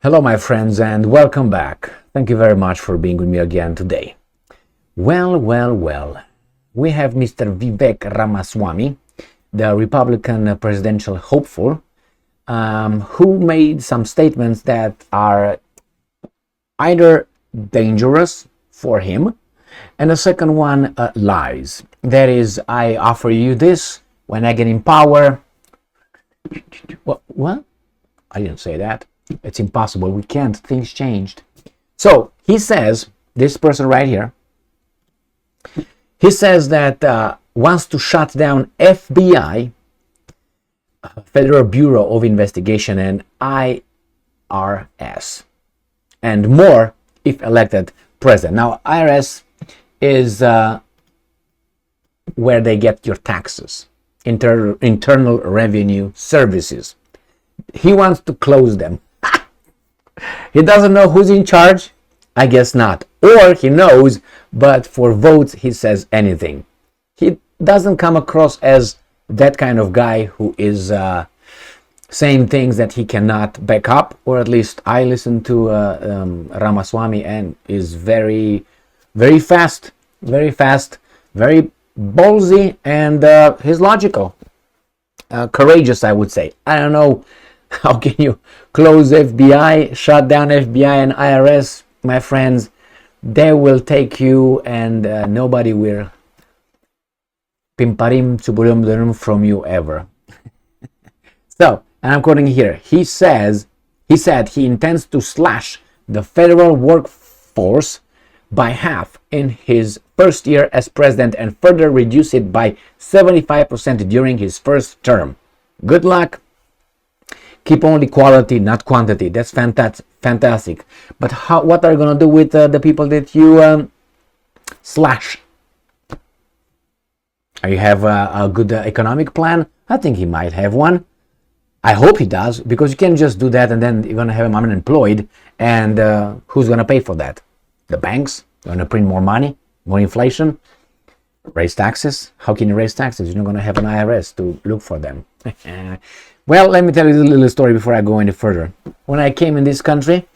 Hello, my friends, and welcome back. Thank you very much for being with me again today. Well. We have Mr. Vivek Ramaswamy, the Republican presidential hopeful, who made some statements that are either dangerous for him, and the second one, lies. That is, I offer you this when I get in power. What? I didn't say that. It's impossible. We can't. Things changed. So he says, this person right here, he says that wants to shut down FBI, Federal Bureau of Investigation, and IRS, and more if elected president. Now, IRS is where they get your taxes, Internal Revenue Services. He wants to close them. He doesn't know who's in charge? I guess not. Or he knows, but for votes he says anything. He doesn't come across as that kind of guy who is saying things that he cannot back up, or at least I listen to Ramaswamy, and is very fast, very ballsy, and he's logical. Courageous, I would say. I don't know. How can you close FBI, shut down FBI and IRS, my friends? They will take you, and nobody will pimparim tsuburum from you ever. So, and I'm quoting here. He said he intends to slash the federal workforce by half in his first year as president and further reduce it by 75% during his first term. Good luck. Keep only quality, not quantity. That's fantastic. But what are you going to do with the people that you slash? You have a good economic plan? I think he might have one. I hope he does, because you can't just do that and then you're going to have him unemployed. And who's going to pay for that? The banks? You're going to print more money? More inflation? Raise taxes? How can you raise taxes? You're not going to have an IRS to look for them. Well, let me tell you a little story before I go any further. When I came in this country,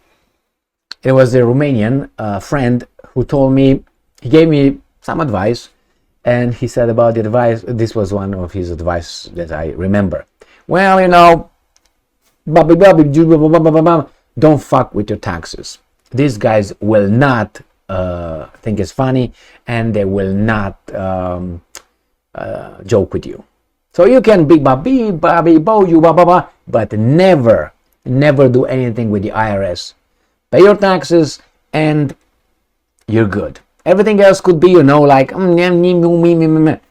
it was a Romanian friend who told me, he gave me some advice, and he said about the advice, this was one of his advice that I remember. Well, you know, don't fuck with your taxes. These guys will not think it's funny, and they will not joke with you. So you can big babi bo you ba, but never do anything with the IRS. Pay your taxes and you're good. Everything else could be, like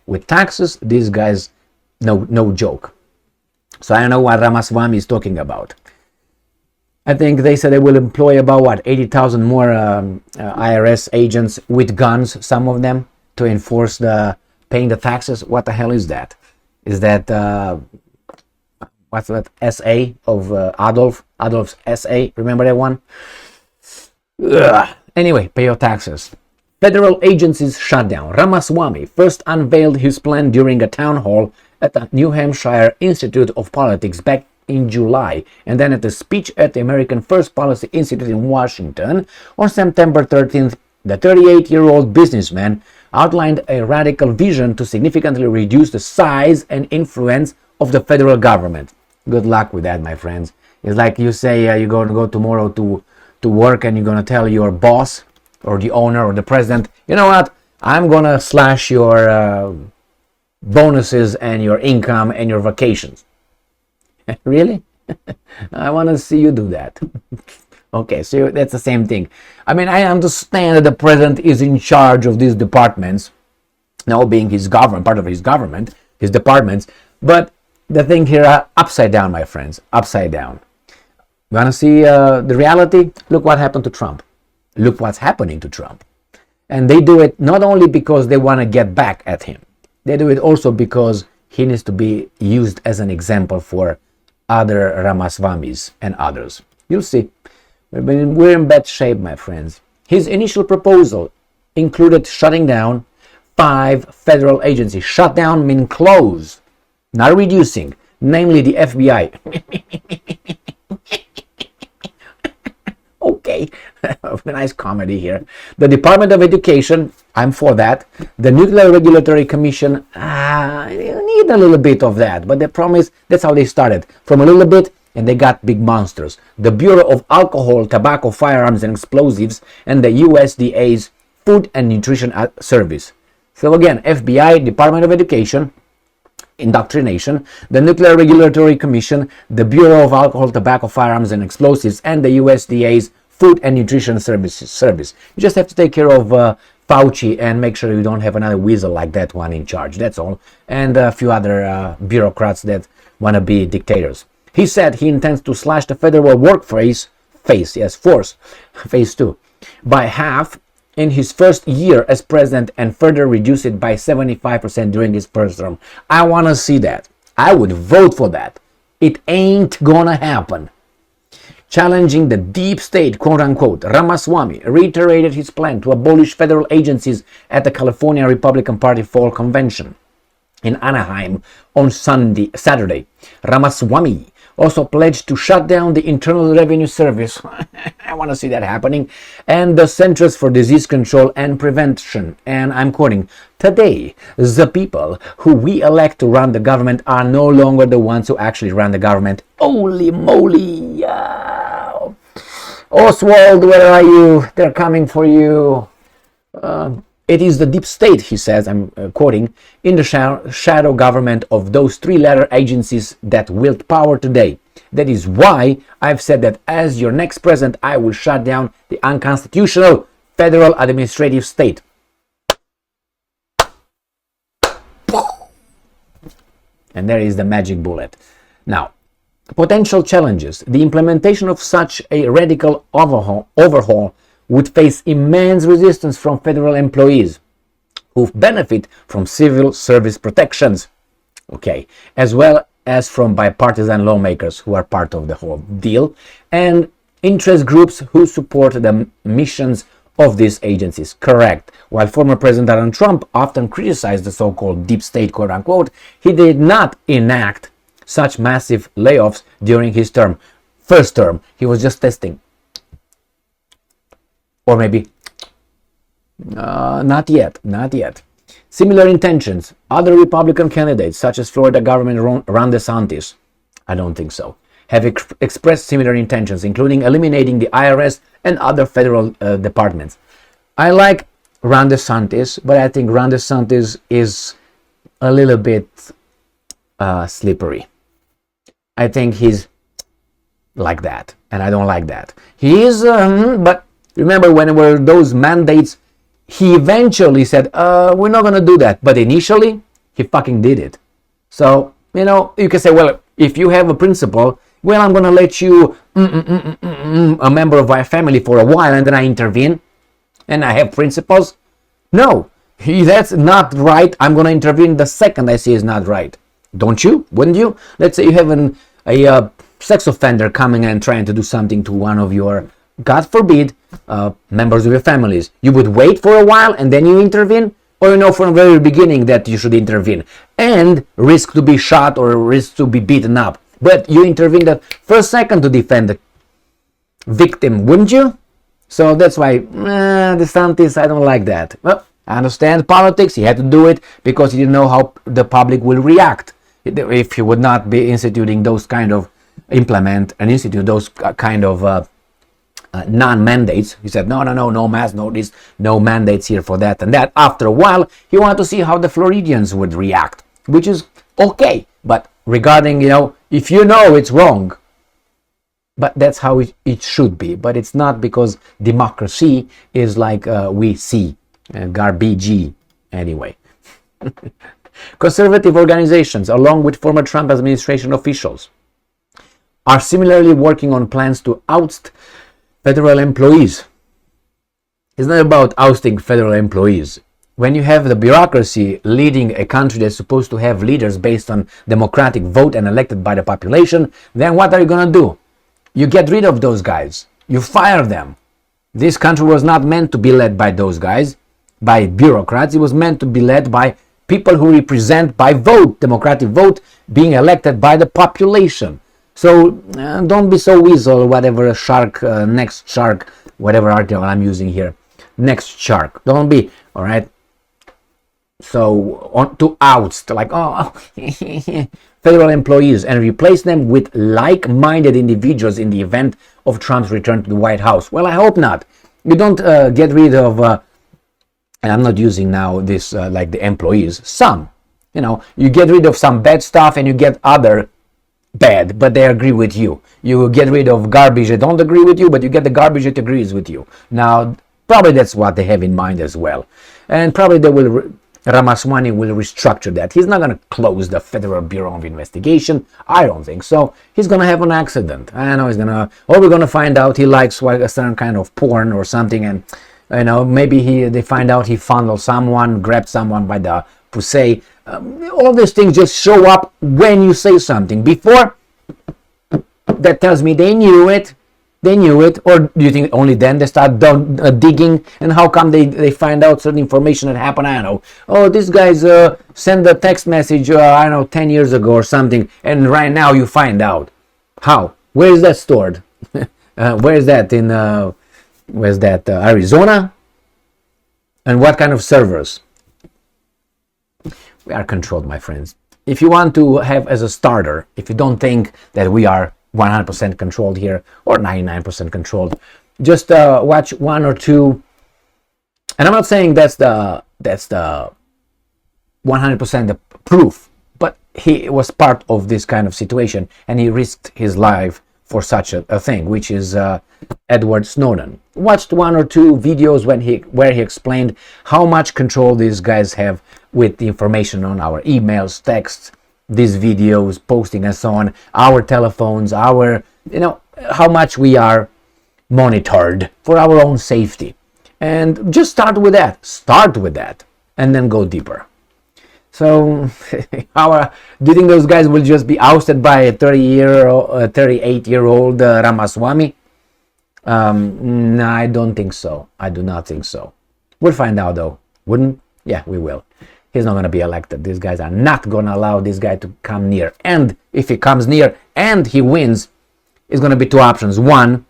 with taxes. These guys, no joke. So I don't know what Ramaswamy is talking about. I think they said they will employ about 80,000 more IRS agents with guns, some of them, to enforce the paying the taxes. What the hell is that? Is that what's that SA of Adolf's SA? Remember that one? Ugh. Anyway, pay your taxes. Federal agencies shut down. Ramaswamy first unveiled his plan during a town hall at the New Hampshire Institute of Politics back in July, and then at a speech at the American First Policy Institute in Washington on September 13th. The 38-year-old businessman outlined a radical vision to significantly reduce the size and influence of the federal government. Good luck with that, my friends. It's like you say you're going to go tomorrow to work, and you're going to tell your boss or the owner or the president, you know what, I'm going to slash your bonuses and your income and your vacations. Really? I want to see you do that. Okay, so that's the same thing. I mean, I understand that the president is in charge of these departments, now being his government, part of his government, his departments, but the thing here, upside down, my friends, upside down. You want to see the reality? Look what happened to Trump. Look what's happening to Trump. And they do it not only because they want to get back at him, they do it also because he needs to be used as an example for other Ramaswamis and others. You'll see. We're in bad shape, my friends. His initial proposal included shutting down 5 federal agencies. Shut down means close, not reducing, namely the FBI. Okay, nice comedy here. The Department of Education, I'm for that. The Nuclear Regulatory Commission, you need a little bit of that. But the problem is, that's how they started. From a little bit, and they got big monsters. The Bureau of Alcohol, Tobacco, Firearms, and Explosives, and the USDA's Food and Nutrition Service. So again, FBI, Department of Education, Indoctrination, the Nuclear Regulatory Commission, the Bureau of Alcohol, Tobacco, Firearms, and Explosives, and the USDA's Food and Nutrition Service. You just have to take care of Fauci and make sure you don't have another weasel like that one in charge. That's all. And a few other bureaucrats that want to be dictators. He said he intends to slash the federal workforce, phase 2, by half in his first year as president and further reduce it by 75% during his first term. I want to see that. I would vote for that. It ain't gonna happen. Challenging the deep state, quote-unquote, Ramaswamy reiterated his plan to abolish federal agencies at the California Republican Party Fall Convention in Anaheim on Saturday. Ramaswamy also pledged to shut down the Internal Revenue Service, I want to see that happening, and the Centers for Disease Control and Prevention. And I'm quoting, "Today, the people who we elect to run the government are no longer the ones who actually run the government." Holy moly! Oswald, where are you? They're coming for you. It is the deep state, he says, I'm quoting, in the shadow government of those three-letter agencies that wield power today. That is why I've said that as your next president, I will shut down the unconstitutional federal administrative state. And there is the magic bullet. Now, potential challenges. The implementation of such a radical overhaul would face immense resistance from federal employees who benefit from civil service protections, as well as from bipartisan lawmakers who are part of the whole deal, and interest groups who support the missions of these agencies. Correct. While former President Donald Trump often criticized the so-called deep state, quote-unquote, he did not enact such massive layoffs during his first term. He was just testing. Or maybe not yet. Similar intentions. Other Republican candidates, such as Florida Governor Ron DeSantis, I don't think so, have expressed similar intentions, including eliminating the IRS and other federal departments. I like Ron DeSantis, but I think Ron DeSantis is a little bit slippery. I think he's like that, and I don't like that. He is, but remember when there were those mandates, he eventually said, we're not going to do that. But initially, he fucking did it. So, you can say, well, if you have a principle, well, I'm going to let you, a member of my family for a while, and then I intervene, and I have principles. No, that's not right. I'm going to intervene the second I see it's not right. Don't you? Wouldn't you? Let's say you have a sex offender coming and trying to do something to one of your, God forbid, members of your families. You would wait for a while and then you intervene? Or from the very beginning that you should intervene and risk to be shot or risk to be beaten up. But you intervene the first second to defend the victim, wouldn't you? So that's why, DeSantis, I don't like that. Well, I understand politics. He had to do it because he didn't know how the public will react if he would not be instituting those kind of non-mandates. He said, no mask, no mandates here for that and that. After a while, he wanted to see how the Floridians would react, which is okay. But regarding, if it's wrong, but that's how it should be. But it's not, because democracy is like we see, garbage anyway. Conservative organizations, along with former Trump administration officials, are similarly working on plans to oust federal employees. It's not about ousting federal employees. When you have the bureaucracy leading a country that's supposed to have leaders based on democratic vote and elected by the population, then what are you going to do? You get rid of those guys. You fire them. This country was not meant to be led by those guys, by bureaucrats. It was meant to be led by people who represent by vote, democratic vote, being elected by the population. So don't be so weasel, whatever shark, next shark whatever article I'm using here. Next shark. Don't be, all right? So on to oust, like, oh, federal employees, and replace them with like-minded individuals in the event of Trump's return to the White House. Well, I hope not. You don't get rid of, and I'm not using now this like the employees, some, you get rid of some bad stuff and you get other bad, but they agree with you. You get rid of garbage that don't agree with you, but you get the garbage that agrees with you. Now, probably that's what they have in mind as well. And probably they will, Ramaswamy will restructure that. He's not going to close the Federal Bureau of Investigation. I don't think so. He's going to have an accident. I know he's going to, or we're going to find out he likes a certain kind of porn or something, and, maybe they find out he fondled someone, grabbed someone by the pussy. All these things just show up when you say something. Before, that tells me they knew it, or do you think only then they start digging? And how come they find out certain information that happened? I don't know. Oh, these guys sent a text message, 10 years ago or something, and right now you find out. How? Where is that stored? Where is that in? Where's that? Arizona? And what kind of servers? We are controlled, my friends. If you want to have as a starter, if you don't think that we are 100% controlled here or 99% controlled, just watch one or two. And I'm not saying that's the 100% the proof, but he was part of this kind of situation and he risked his life for such a thing, which is Edward Snowden. Watched one or two videos where he explained how much control these guys have with the information on our emails, texts, these videos, posting and so on, our telephones, how much we are monitored for our own safety. And just start with that, and then go deeper. So, do you think those guys will just be ousted by a 38-year-old Ramaswamy? No, I don't think so. I do not think so. We'll find out though. Wouldn't? Yeah, we will. He's not going to be elected. These guys are not going to allow this guy to come near. And if he comes near and he wins, it's going to be two options. One,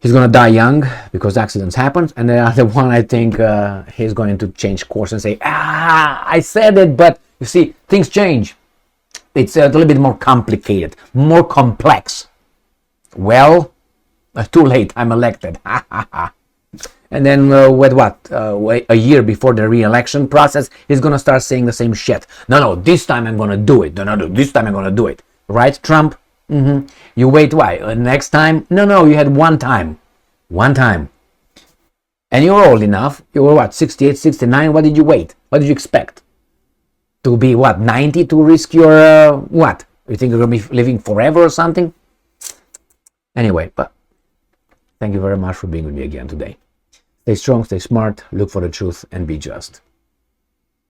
he's going to die young because accidents happen. And the other one, I think he's going to change course and say, I said it, but you see, things change. It's a little bit more complicated, more complex. Well, too late, I'm elected. And then a year before the re-election process, he's going to start saying the same shit. No, this time I'm going to do it. No, this time I'm going to do it. Right, Trump? Mm-hmm. You wait, why? Next time? No, you had one time. And you're old enough. You were 68, 69? What did you wait? What did you expect? To be 90 to risk your, what? You think you're going to be living forever or something? Anyway, but thank you very much for being with me again today. Stay strong, stay smart, look for the truth, and be just.